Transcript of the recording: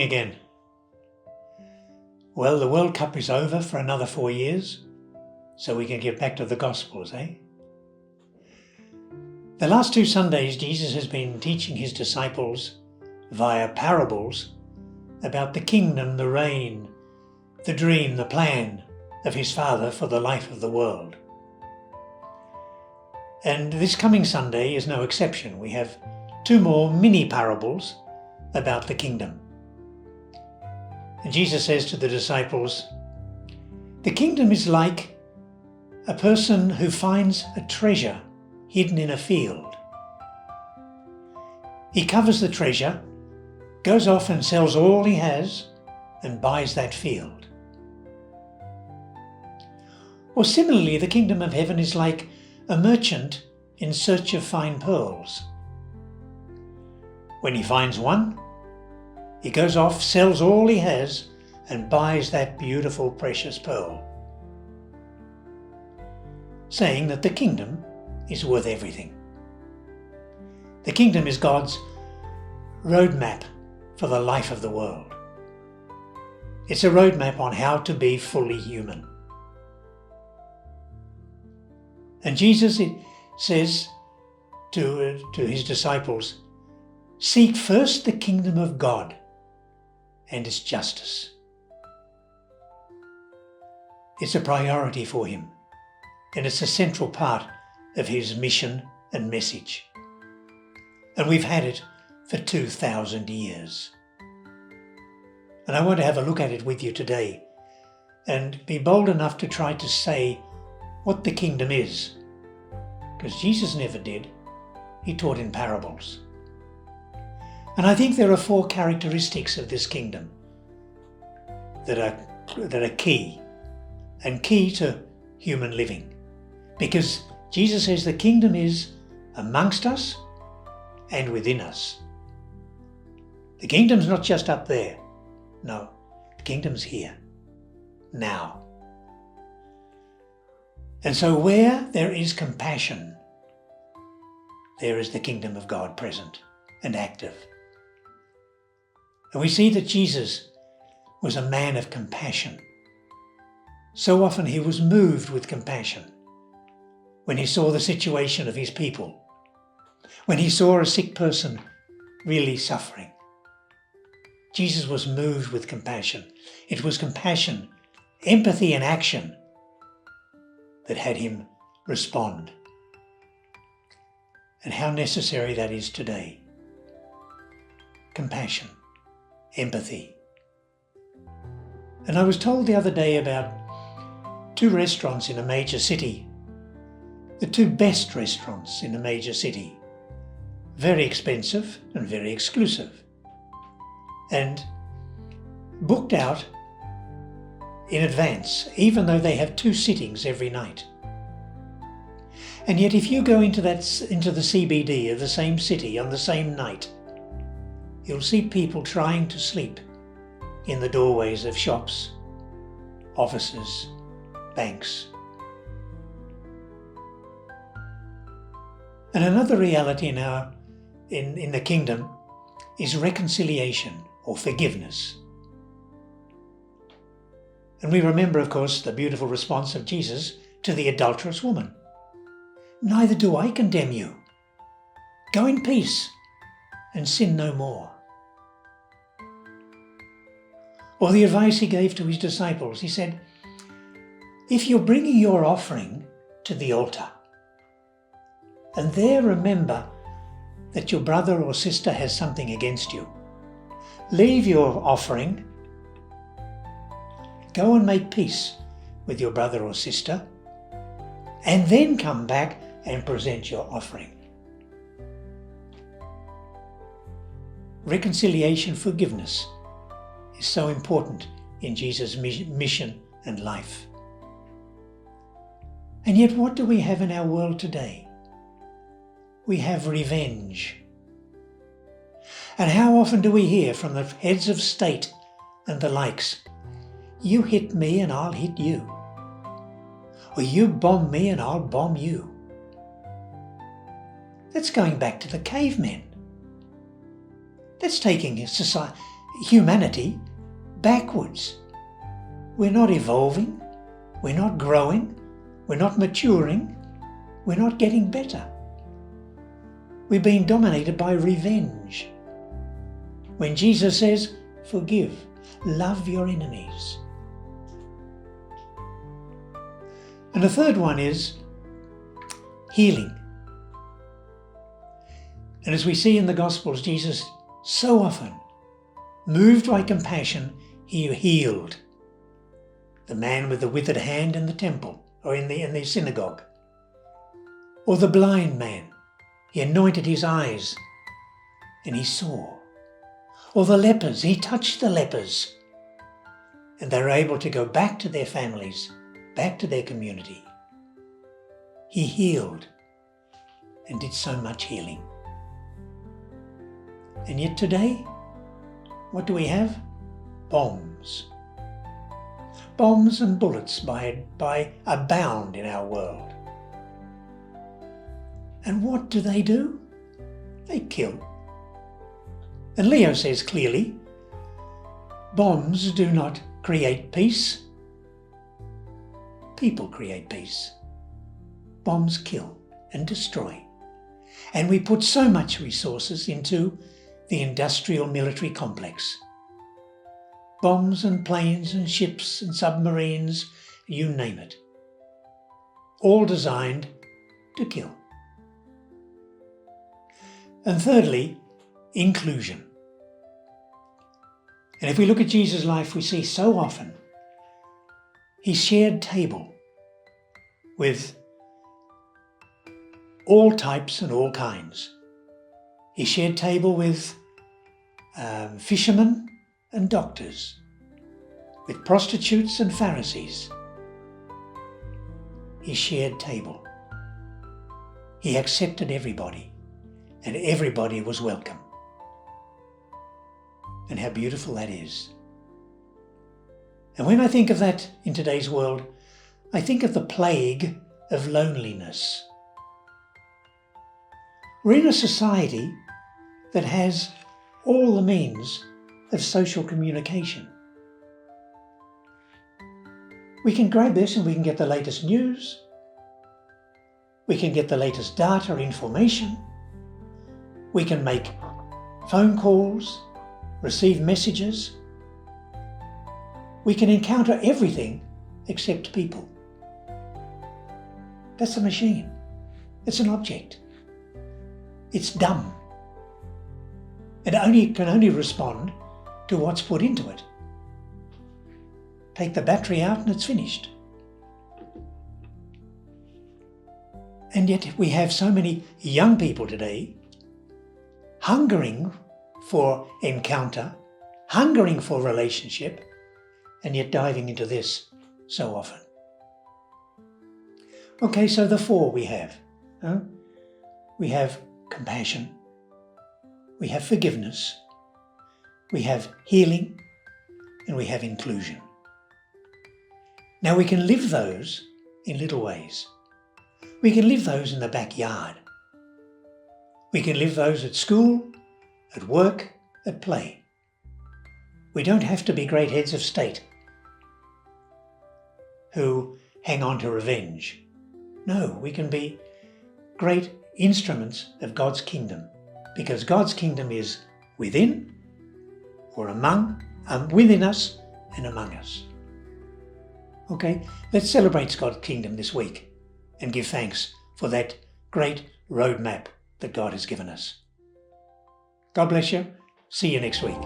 morning again. Well, the World Cup is over for another 4 years, so we can get back to the Gospels, eh? The last 2 Sundays, Jesus has been teaching his disciples via parables about the kingdom, the reign, the dream, the plan of his Father for the life of the world. And this coming Sunday is no exception. We have 2 more mini parables about the kingdom. And Jesus says to the disciples, the kingdom is like a person who finds a treasure hidden in a field. He covers the treasure, goes off and sells all he has, and buys that field. Or similarly, the kingdom of heaven is like a merchant in search of fine pearls. When he finds one, he goes off, sells all he has, and buys that beautiful, precious pearl, saying that the kingdom is worth everything. The kingdom is God's roadmap for the life of the world. It's a roadmap on how to be fully human. And Jesus says to his disciples, seek first the kingdom of God and its justice. It's a priority for him, and it's a central part of his mission and message. And we've had it for 2,000 years. And I want to have a look at it with you today and be bold enough to try to say what the kingdom is, because Jesus never did. He taught in parables. And I think there are 4 characteristics of this kingdom that are key to human living. Because Jesus says the kingdom is amongst us and within us. The kingdom's not just up there. No, the kingdom's here, now. And so where there is compassion, there is the kingdom of God present and active. And we see that Jesus was a man of compassion. So often he was moved with compassion when he saw the situation of his people, when he saw a sick person really suffering. Jesus was moved with compassion. It was compassion, empathy and action that had him respond. And how necessary that is today. Compassion, empathy. And I was told the other day about 2 restaurants in a major city, the 2 best restaurants in a major city, very expensive and very exclusive, and booked out in advance, even though they have 2 sittings every night. And yet if you go into the CBD of the same city on the same night, you'll see people trying to sleep in the doorways of shops, offices, banks. And another reality now in the kingdom is reconciliation or forgiveness. And we remember, of course, the beautiful response of Jesus to the adulterous woman. Neither do I condemn you. Go in peace and sin no more. Or the advice he gave to his disciples, he said, if you're bringing your offering to the altar, and there remember that your brother or sister has something against you, leave your offering, go and make peace with your brother or sister, and then come back and present your offering. Reconciliation, forgiveness is so important in Jesus' mission and life. And yet what do we have in our world today? We have revenge. And how often do we hear from the heads of state and the likes, you hit me and I'll hit you. Or you bomb me and I'll bomb you. That's going back to the cavemen. That's taking humanity backwards. We're not evolving, we're not growing, we're not maturing, we're not getting better. We're being dominated by revenge. When Jesus says, forgive, love your enemies. And the third one is healing. And as we see in the Gospels, Jesus so often, moved by compassion, he healed the man with the withered hand in the temple or in the synagogue, or the blind man. He anointed his eyes and he saw. Or the lepers, he touched the lepers and they were able to go back to their families, back to their community. He healed and did so much healing. And yet today, what do we have? Bombs. Bombs and bullets abound in our world. And what do? They kill. And Leo says clearly, bombs do not create peace. People create peace. Bombs kill and destroy. And we put so much resources into the industrial military complex. Bombs and planes and ships and submarines, you name it. All designed to kill. And thirdly, inclusion. And if we look at Jesus' life, we see so often he shared table with all types and all kinds. He shared table with fishermen and doctors, with prostitutes and Pharisees. He shared table. He accepted everybody, and everybody was welcome. And how beautiful that is. And when I think of that in today's world, I think of the plague of loneliness. We're in a society that has all the means of social communication. We can grab this and we can get the latest news. We can get the latest data, information. We can make phone calls, receive messages. We can encounter everything except people. That's a machine. It's an object. It's dumb. It can only respond to what's put into it. Take the battery out and it's finished. And yet we have so many young people today hungering for encounter, hungering for relationship, and yet diving into this so often. Okay, so the four we have. We have compassion. We have forgiveness. We have healing. And we have inclusion. Now we can live those in little ways. We can live those in the backyard. We can live those at school, at work, at play. We don't have to be great heads of state who hang on to revenge. No, we can be great instruments of God's kingdom, because God's kingdom is within or within us and among us. Okay, let's celebrate God's kingdom this week and give thanks for that great roadmap that God has given us. God bless you. See you next week.